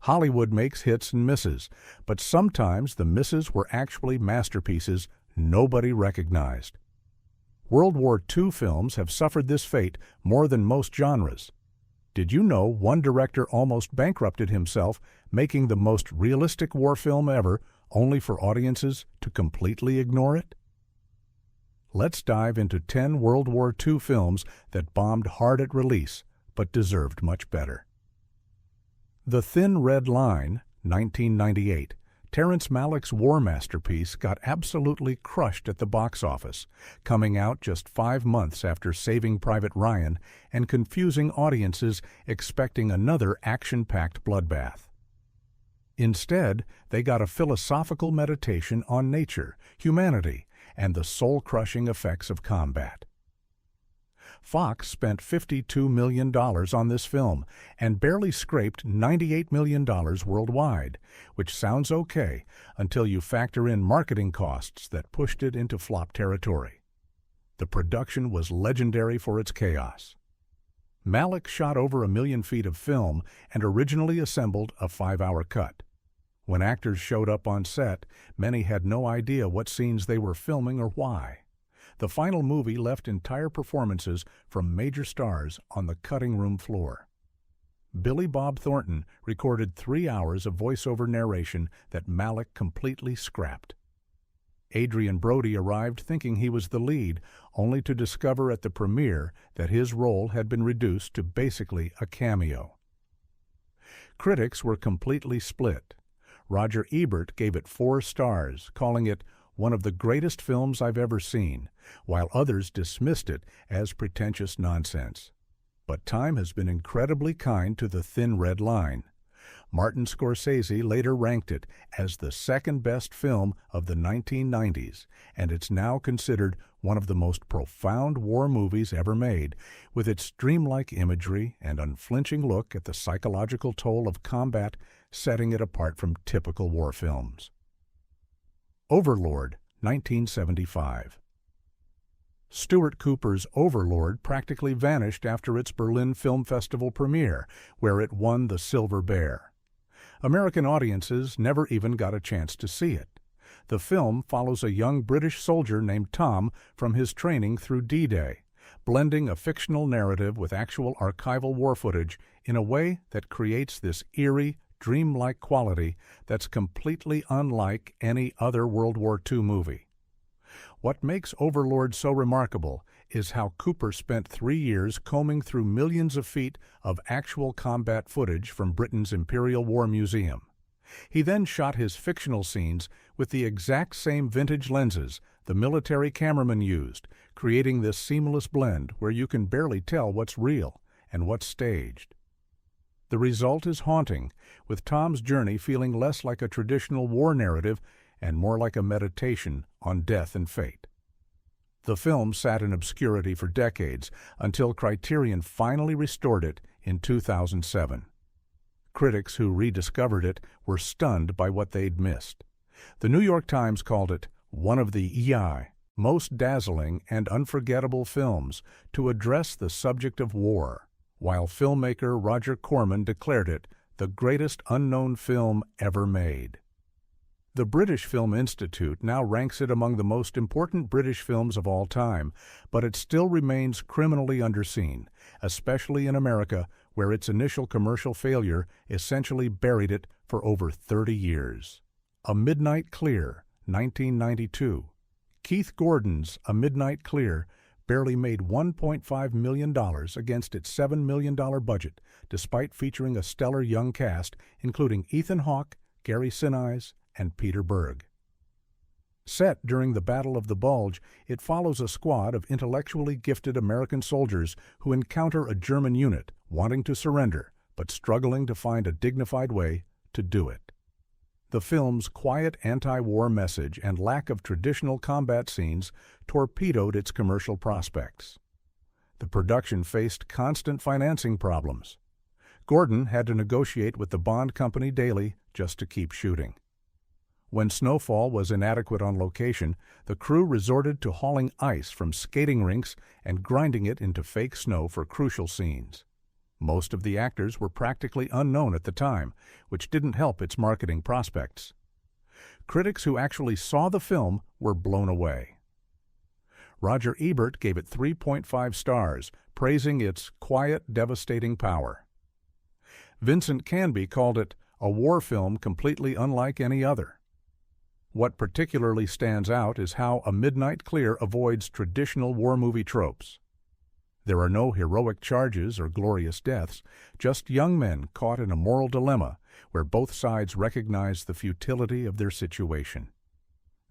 Hollywood makes hits and misses, but sometimes the misses were actually masterpieces nobody recognized. World War II films have suffered this fate more than most genres. Did you know one director almost bankrupted himself making the most realistic war film ever, only for audiences to completely ignore it? Let's dive into 10 World War II films that bombed hard at release, but deserved much better. The Thin Red Line, 1998, Terrence Malick's war masterpiece, got absolutely crushed at the box office, coming out just 5 months after Saving Private Ryan and confusing audiences expecting another action-packed bloodbath. Instead, they got a philosophical meditation on nature, humanity, and the soul-crushing effects of combat. Fox spent $52 million on this film and barely scraped $98 million worldwide, which sounds okay until you factor in marketing costs that pushed it into flop territory. The production was legendary for its chaos. Malick shot over 1 million feet of film and originally assembled a 5-hour cut. When actors showed up on set, many had no idea what scenes they were filming or why. The final movie left entire performances from major stars on the cutting room floor. Billy Bob Thornton recorded 3 hours of voiceover narration that Malick completely scrapped. Adrian Brody arrived thinking he was the lead, only to discover at the premiere that his role had been reduced to basically a cameo. Critics were completely split. Roger Ebert gave it 4 stars, calling it one of the greatest films I've ever seen, while others dismissed it as pretentious nonsense. But time has been incredibly kind to The Thin Red Line. Martin Scorsese later ranked it as the second-best film of the 1990s, and it's now considered one of the most profound war movies ever made, with its dreamlike imagery and unflinching look at the psychological toll of combat setting it apart from typical war films. Overlord, 1975. Stuart Cooper's Overlord practically vanished after its Berlin Film Festival premiere, where it won the Silver Bear. American audiences never even got a chance to see it. The film follows a young British soldier named Tom from his training through D-Day, blending a fictional narrative with actual archival war footage in a way that creates this eerie, dreamlike quality that's completely unlike any other World War II movie. What makes Overlord so remarkable is how Cooper spent 3 years combing through millions of feet of actual combat footage from Britain's Imperial War Museum. He then shot his fictional scenes with the exact same vintage lenses the military cameraman used, creating this seamless blend where you can barely tell what's real and what's staged. The result is haunting, with Tom's journey feeling less like a traditional war narrative and more like a meditation on death and fate. The film sat in obscurity for decades until Criterion finally restored it in 2007. Critics who rediscovered it were stunned by what they'd missed. The New York Times called it one of the WWII most dazzling and unforgettable films to address the subject of war, while filmmaker Roger Corman declared it the greatest unknown film ever made. The British Film Institute now ranks it among the most important British films of all time, but it still remains criminally underseen, especially in America, where its initial commercial failure essentially buried it for over 30 years. A Midnight Clear, 1992. Keith Gordon's A Midnight Clear barely made $1.5 million against its $7 million budget, despite featuring a stellar young cast, including Ethan Hawke, Gary Sinise, and Peter Berg. Set during the Battle of the Bulge, it follows a squad of intellectually gifted American soldiers who encounter a German unit wanting to surrender, but struggling to find a dignified way to do it. The film's quiet anti-war message and lack of traditional combat scenes torpedoed its commercial prospects. The production faced constant financing problems. Gordon had to negotiate with the Bond company daily just to keep shooting. When snowfall was inadequate on location, the crew resorted to hauling ice from skating rinks and grinding it into fake snow for crucial scenes. Most of the actors were practically unknown at the time, which didn't help its marketing prospects. Critics who actually saw the film were blown away. Roger Ebert gave it 3.5 stars, praising its quiet, devastating power. Vincent Canby called it a war film completely unlike any other. What particularly stands out is how A Midnight Clear avoids traditional war movie tropes. There are no heroic charges or glorious deaths, just young men caught in a moral dilemma where both sides recognize the futility of their situation.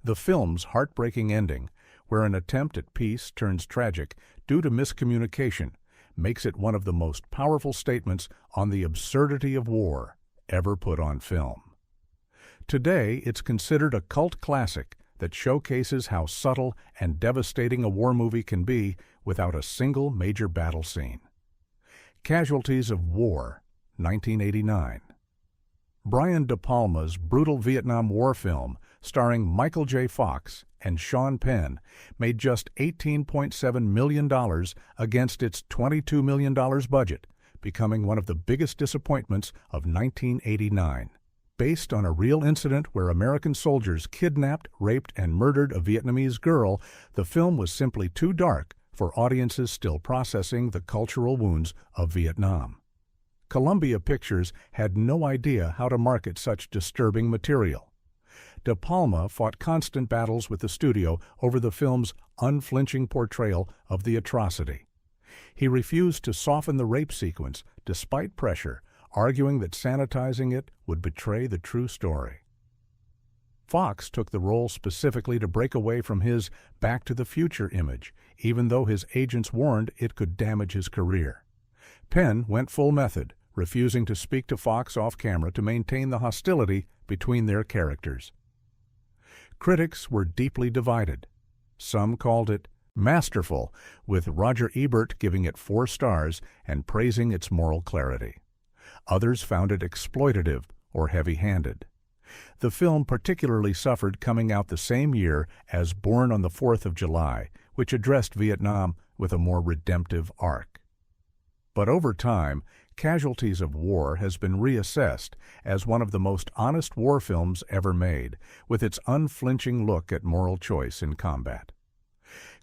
The film's heartbreaking ending, where an attempt at peace turns tragic due to miscommunication, makes it one of the most powerful statements on the absurdity of war ever put on film. Today, it's considered a cult classic that showcases how subtle and devastating a war movie can be without a single major battle scene. Casualties of War, 1989. Brian De Palma's brutal Vietnam War film, starring Michael J. Fox and Sean Penn, made just $18.7 million against its $22 million budget, becoming one of the biggest disappointments of 1989. Based on a real incident where American soldiers kidnapped, raped, and murdered a Vietnamese girl, the film was simply too dark for audiences still processing the cultural wounds of Vietnam. Columbia Pictures had no idea how to market such disturbing material. De Palma fought constant battles with the studio over the film's unflinching portrayal of the atrocity. He refused to soften the rape sequence despite pressure, arguing that sanitizing it would betray the true story. Fox took the role specifically to break away from his Back to the Future image, even though his agents warned it could damage his career. Penn went full method, refusing to speak to Fox off-camera to maintain the hostility between their characters. Critics were deeply divided. Some called it masterful, with Roger Ebert giving it 4 stars and praising its moral clarity. Others found it exploitative or heavy-handed. The film particularly suffered coming out the same year as Born on the 4th of July, which addressed Vietnam with a more redemptive arc. But over time, Casualties of War has been reassessed as one of the most honest war films ever made, with its unflinching look at moral choice in combat.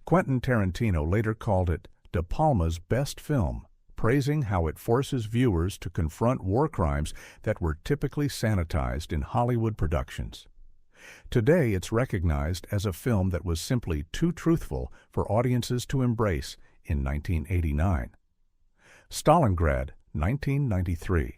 Quentin Tarantino later called it De Palma's best film, praising how it forces viewers to confront war crimes that were typically sanitized in Hollywood productions. Today, it's recognized as a film that was simply too truthful for audiences to embrace in 1989. Stalingrad, 1993.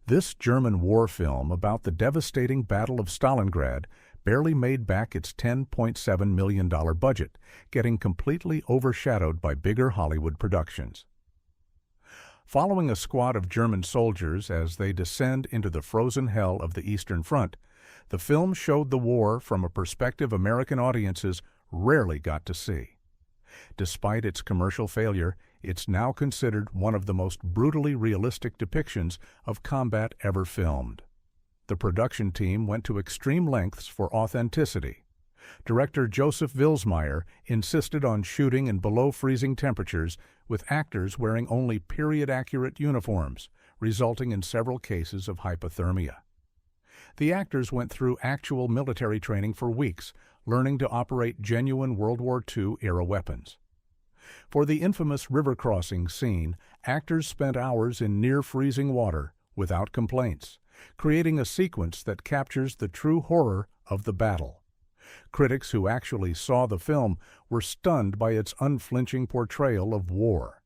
This German war film about the devastating Battle of Stalingrad barely made back its $10.7 million budget, getting completely overshadowed by bigger Hollywood productions. Following a squad of German soldiers as they descend into the frozen hell of the Eastern Front, the film showed the war from a perspective American audiences rarely got to see. Despite its commercial failure, it's now considered one of the most brutally realistic depictions of combat ever filmed. The production team went to extreme lengths for authenticity. Director Joseph Vilsmeyer insisted on shooting in below-freezing temperatures with actors wearing only period-accurate uniforms, resulting in several cases of hypothermia. The actors went through actual military training for weeks, learning to operate genuine World War II-era weapons. For the infamous river crossing scene, actors spent hours in near-freezing water without complaints, creating a sequence that captures the true horror of the battle. Critics who actually saw the film were stunned by its unflinching portrayal of war.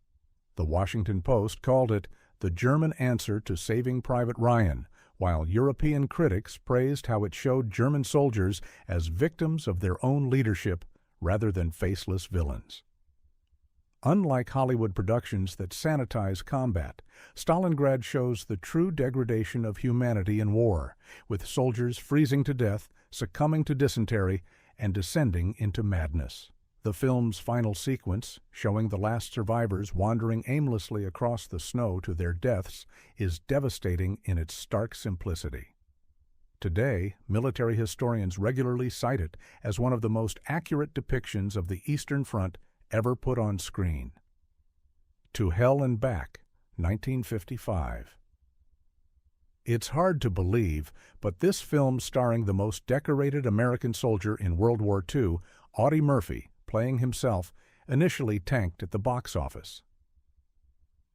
The Washington Post called it the German answer to Saving Private Ryan, while European critics praised how it showed German soldiers as victims of their own leadership rather than faceless villains. Unlike Hollywood productions that sanitize combat, Stalingrad shows the true degradation of humanity in war, with soldiers freezing to death, succumbing to dysentery, and descending into madness. The film's final sequence, showing the last survivors wandering aimlessly across the snow to their deaths, is devastating in its stark simplicity. Today, military historians regularly cite it as one of the most accurate depictions of the Eastern Front ever put on screen. To Hell and Back, 1955. It's hard to believe, but this film starring the most decorated American soldier in World War II, Audie Murphy, playing himself, initially tanked at the box office.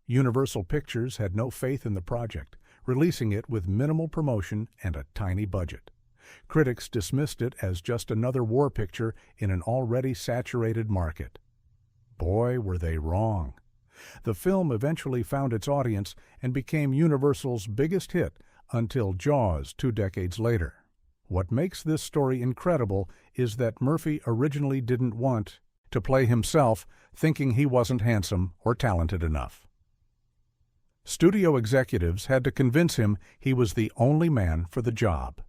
Universal Pictures had no faith in the project, releasing it with minimal promotion and a tiny budget. Critics dismissed it as just another war picture in an already saturated market. Boy, were they wrong. The film eventually found its audience and became Universal's biggest hit until Jaws 2 decades later. What makes this story incredible is that Murphy originally didn't want to play himself, thinking he wasn't handsome or talented enough. Studio executives had to convince him he was the only man for the job.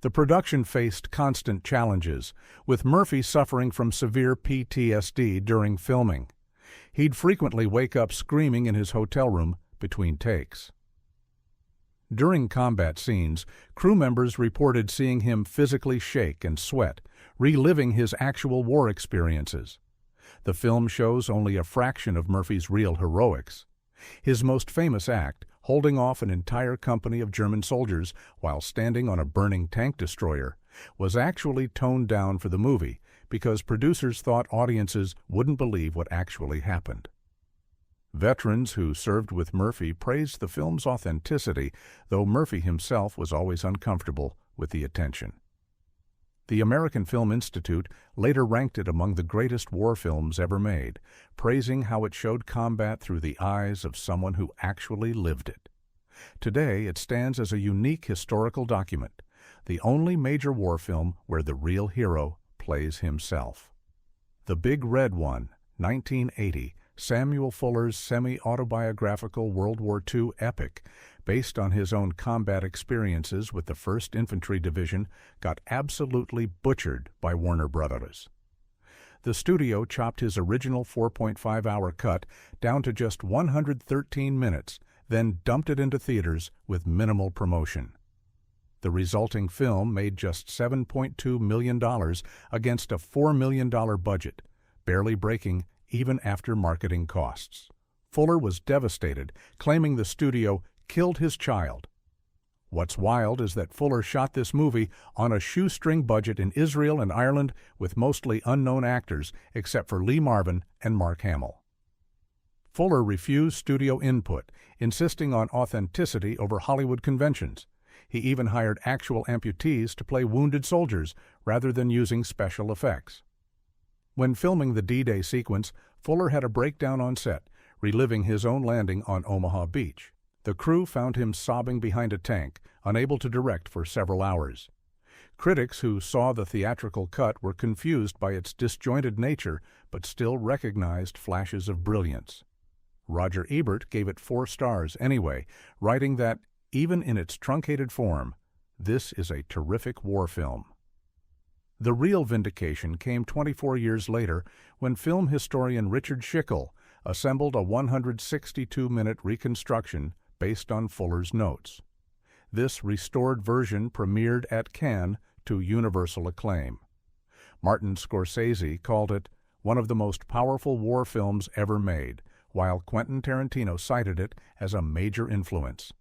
The production faced constant challenges, with Murphy suffering from severe PTSD during filming. He'd frequently wake up screaming in his hotel room between takes. During combat scenes, crew members reported seeing him physically shake and sweat, reliving his actual war experiences. The film shows only a fraction of Murphy's real heroics. His most famous act, holding off an entire company of German soldiers while standing on a burning tank destroyer, was actually toned down for the movie because producers thought audiences wouldn't believe what actually happened. Veterans who served with Murphy praised the film's authenticity, though Murphy himself was always uncomfortable with the attention. The American Film Institute later ranked it among the greatest war films ever made, praising how it showed combat through the eyes of someone who actually lived it. Today, it stands as a unique historical document, the only major war film where the real hero plays himself. The Big Red One, 1980, Samuel Fuller's semi-autobiographical World War II epic, based on his own combat experiences with the 1st Infantry Division, got absolutely butchered by Warner Brothers. The studio chopped his original 4.5-hour cut down to just 113 minutes, then dumped it into theaters with minimal promotion. The resulting film made just $7.2 million against a $4 million budget, barely breaking even after marketing costs. Fuller was devastated, claiming the studio killed his child. What's wild is that Fuller shot this movie on a shoestring budget in Israel and Ireland with mostly unknown actors except for Lee Marvin and Mark Hamill. Fuller refused studio input, insisting on authenticity over Hollywood conventions. He even hired actual amputees to play wounded soldiers rather than using special effects. When filming the D-Day sequence, Fuller had a breakdown on set, reliving his own landing on Omaha Beach. The crew found him sobbing behind a tank, unable to direct for several hours. Critics who saw the theatrical cut were confused by its disjointed nature, but still recognized flashes of brilliance. Roger Ebert gave it 4 stars anyway, writing that, even in its truncated form, this is a terrific war film. The real vindication came 24 years later when film historian Richard Schickel assembled a 162-minute reconstruction based on Fuller's notes. This restored version premiered at Cannes to universal acclaim. Martin Scorsese called it one of the most powerful war films ever made, while Quentin Tarantino cited it as a major influence.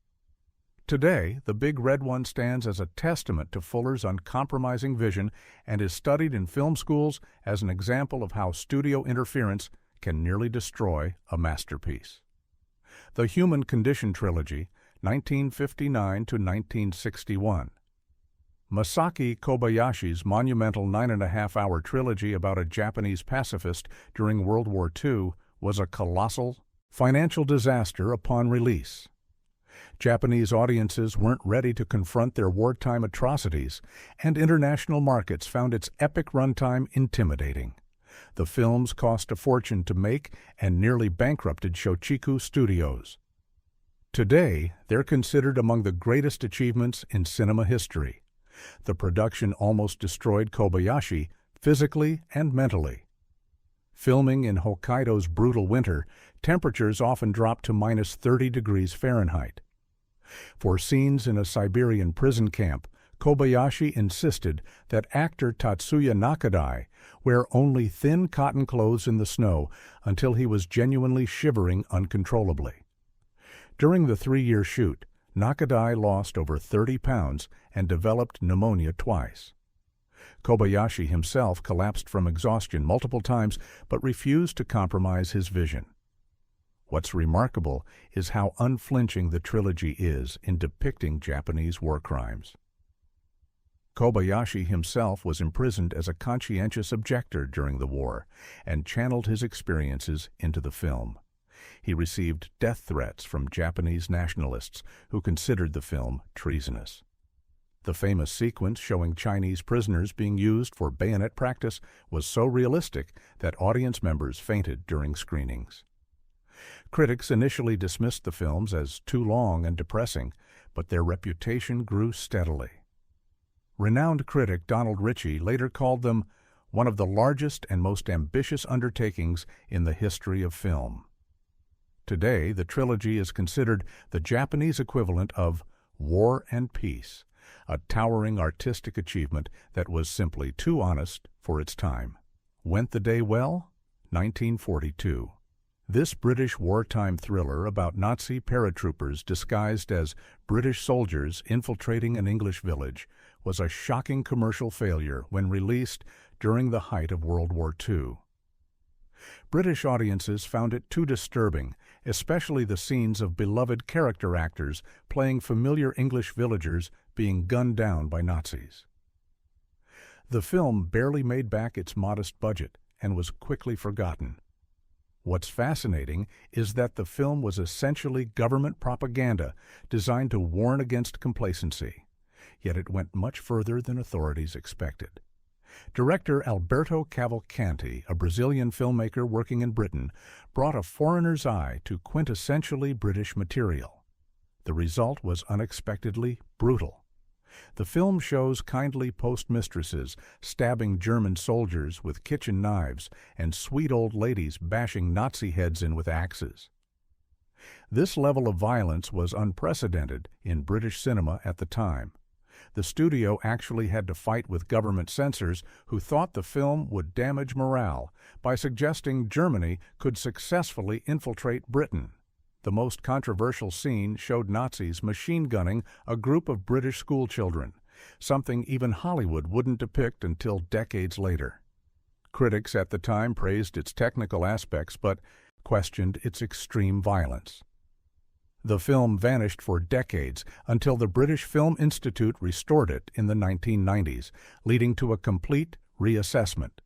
Today, The Big Red One stands as a testament to Fuller's uncompromising vision and is studied in film schools as an example of how studio interference can nearly destroy a masterpiece. The Human Condition Trilogy, 1959 to 1961. Masaki Kobayashi's monumental 9.5-hour trilogy about a Japanese pacifist during World War II was a colossal financial disaster upon release. Japanese audiences weren't ready to confront their wartime atrocities, and international markets found its epic runtime intimidating. The films cost a fortune to make and nearly bankrupted Shochiku Studios. Today, they're considered among the greatest achievements in cinema history. The production almost destroyed Kobayashi physically and mentally. Filming in Hokkaido's brutal winter, temperatures often dropped to -30 degrees Fahrenheit. For scenes in a Siberian prison camp, Kobayashi insisted that actor Tatsuya Nakadai wear only thin cotton clothes in the snow until he was genuinely shivering uncontrollably. During the 3-year shoot, Nakadai lost over 30 pounds and developed pneumonia twice. Kobayashi himself collapsed from exhaustion multiple times but refused to compromise his vision. What's remarkable is how unflinching the trilogy is in depicting Japanese war crimes. Kobayashi himself was imprisoned as a conscientious objector during the war and channeled his experiences into the film. He received death threats from Japanese nationalists who considered the film treasonous. The famous sequence showing Chinese prisoners being used for bayonet practice was so realistic that audience members fainted during screenings. Critics initially dismissed the films as too long and depressing, but their reputation grew steadily. Renowned critic Donald Ritchie later called them one of the largest and most ambitious undertakings in the history of film. Today, the trilogy is considered the Japanese equivalent of War and Peace, a towering artistic achievement that was simply too honest for its time. Went the day well? 1942. This British wartime thriller about Nazi paratroopers disguised as British soldiers infiltrating an English village was a shocking commercial failure when released during the height of World War II. British audiences found it too disturbing, especially the scenes of beloved character actors playing familiar English villagers being gunned down by Nazis. The film barely made back its modest budget and was quickly forgotten. What's fascinating is that the film was essentially government propaganda designed to warn against complacency, yet it went much further than authorities expected. Director Alberto Cavalcanti, a Brazilian filmmaker working in Britain, brought a foreigner's eye to quintessentially British material. The result was unexpectedly brutal. The film shows kindly postmistresses stabbing German soldiers with kitchen knives and sweet old ladies bashing Nazi heads in with axes. This level of violence was unprecedented in British cinema at the time. The studio actually had to fight with government censors who thought the film would damage morale by suggesting Germany could successfully infiltrate Britain. The most controversial scene showed Nazis machine gunning a group of British schoolchildren, something even Hollywood wouldn't depict until decades later. Critics at the time praised its technical aspects but questioned its extreme violence. The film vanished for decades until the British Film Institute restored it in the 1990s, leading to a complete reassessment.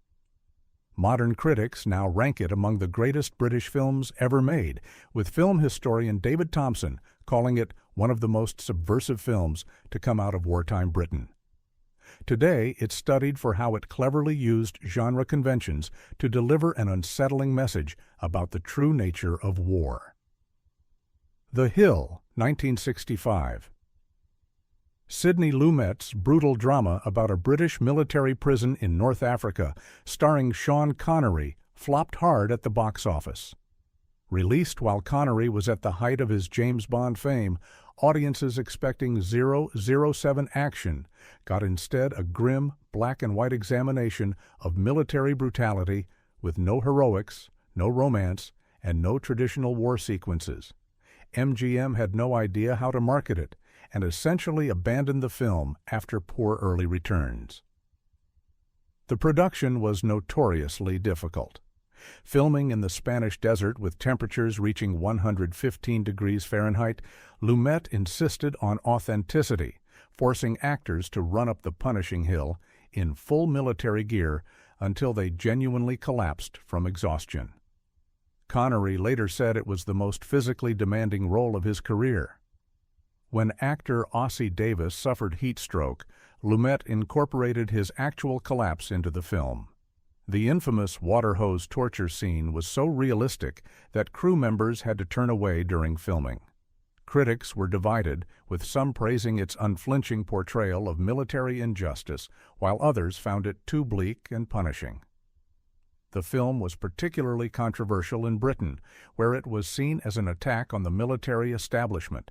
Modern critics now rank it among the greatest British films ever made, with film historian David Thompson calling it one of the most subversive films to come out of wartime Britain. Today, it's studied for how it cleverly used genre conventions to deliver an unsettling message about the true nature of war. The Hill, 1965. Sidney Lumet's brutal drama about a British military prison in North Africa, starring Sean Connery, flopped hard at the box office. Released while Connery was at the height of his James Bond fame, audiences expecting 007 action got instead a grim, black-and-white examination of military brutality with no heroics, no romance, and no traditional war sequences. MGM had no idea how to market it, and essentially abandoned the film after poor early returns. The production was notoriously difficult. Filming in the Spanish desert with temperatures reaching 115 degrees Fahrenheit, Lumet insisted on authenticity, forcing actors to run up the punishing hill in full military gear until they genuinely collapsed from exhaustion. Connery later said it was the most physically demanding role of his career. When actor Ossie Davis suffered heat stroke, Lumet incorporated his actual collapse into the film. The infamous water hose torture scene was so realistic that crew members had to turn away during filming. Critics were divided, with some praising its unflinching portrayal of military injustice, while others found it too bleak and punishing. The film was particularly controversial in Britain, where it was seen as an attack on the military establishment.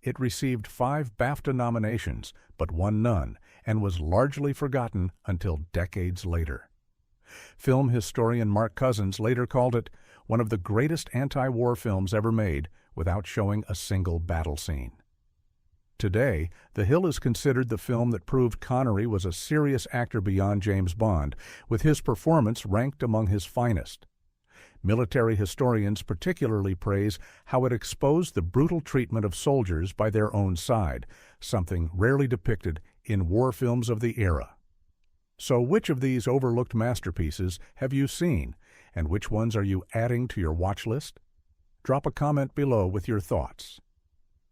It received 5 BAFTA nominations, but won none, and was largely forgotten until decades later. Film historian Mark Cousins later called it one of the greatest anti-war films ever made without showing a single battle scene. Today, The Hill is considered the film that proved Connery was a serious actor beyond James Bond, with his performance ranked among his finest. Military historians particularly praise how it exposed the brutal treatment of soldiers by their own side, something rarely depicted in war films of the era. So which of these overlooked masterpieces have you seen, and which ones are you adding to your watch list? Drop a comment below with your thoughts.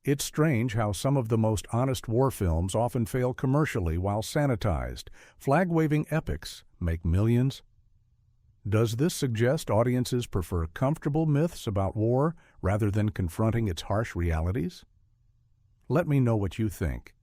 It's strange how some of the most honest war films often fail commercially while sanitized, flag-waving epics make millions. Does this suggest audiences prefer comfortable myths about war rather than confronting its harsh realities? Let me know what you think.